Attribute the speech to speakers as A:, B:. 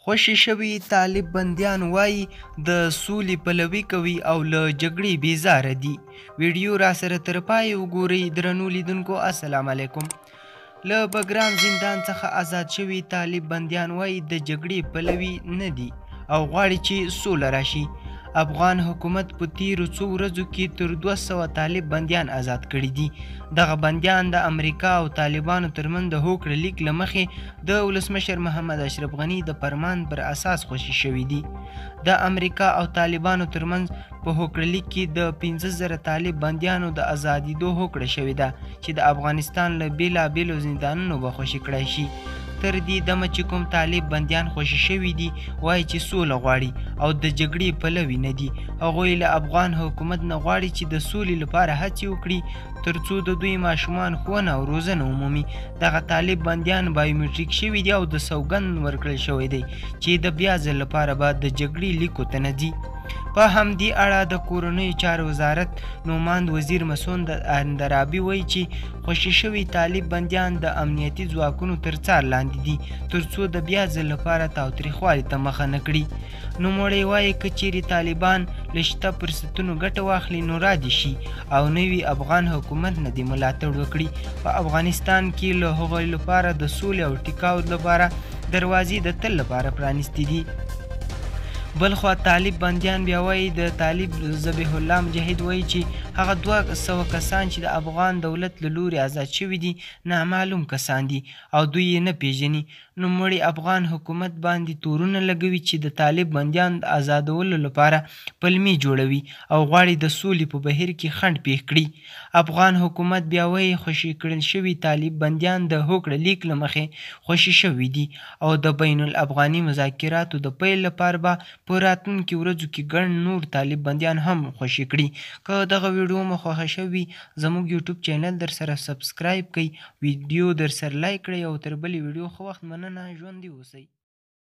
A: خوشي شوي طالب بندیان وایي د سولې پلوي کوي او له جګړې بیزاره دي. ویډیو را سره تر پای وګورئ. درنو لیدونکو السلام علیکم. له بګرام زندان څخه آزاد شوي طالب بندیان وایي د جګړې پلوي نه دي او غواړي چې سوله راشي. افغان حکومت په تیرو څو ورځو کې تر 200 طالب بندیان آزاد کړي دي. دغه بندیان د امریکا او طالبانو ترمنځ د هوکړه لیک له مخې د ولسمشر محمد اشرف غني د فرمان پر اساس خوشي شوي دي. د امریکا او طالبانو ترمنځ په هوکړه لیک کې د 15,000 طالب بندیانو د ازادېدو هوکړه شوې ده چې د افغانستان له بېلابېلو زندانونو به خوشي کړی شي. تر دې دمه چې کوم طالب بندیان خوشي شوي دي وایي چې سوله غواړي او د جګړې پلوي نه دي. هغوی له افغان حکومت نه غواړي چې د سولې لپاره هڅې وکړي ترڅو د دوی ماشومان ښوونه او روزنه ومومي. دغه طالب بندیان بایومټریک شوي دي او د سوګند ورکړل شوی دی چې د بیا ځل لپاره به د جګړې لیکو ته نه ځي. په همدې اړه د کورنیو چارو وزارت نوماند وزیر مسعود اندرابي وایي چې خوشي شوي طالب بندیان د امنیتي ځواکونو تر څار لاندې دي ترڅو د بیا ځل لپاره تاوتریخوالي ته مخه نه کړي. نوموړی وایي که چیرې طالبان له شته فرصتونو ګټه واخلي نو رادې شي او نوي افغان حکومت نه دې ملاتړ وکړي. په افغانستان کې له هغوی لپاره د سولې او ټیکاو لپاره دروازې د تل لپاره پرانیستې دي. بلخوا طالب بندیان بیا وایي د طالب ذبیح الله مجاهد وایي چې هغه 200 کسان چې د افغان دولت له لوري آزاد شوي دي نامعلوم کسان دي او دوی یې نه پیژني. نوموړي افغان حکومت باندې تورونه لګوي چې د طالب بندیان د آزادولو لپاره پلمې جوړوي او غواړي د سولې په بهیر کې خنډ پېښ کړي. افغان حکومت بیا وایي خوشي کړل شوي طالب بندیان د هوکړه لیک له مخې خوشي شوي دي او د بین الافغاني مذاکراتو د پیل لپاره به په راتلونکي ورځو کې ګڼ نور طالب بندیان هم خوشي کړي. که دغه ویډیو مو خوښه شوي زموږ یوټیوب چینل در سره سبسکرایب کړئ، ویډیو در سره لایک کړئ او تر بلې ویډیو ښه وخت مننه. ژوندي اوسئ.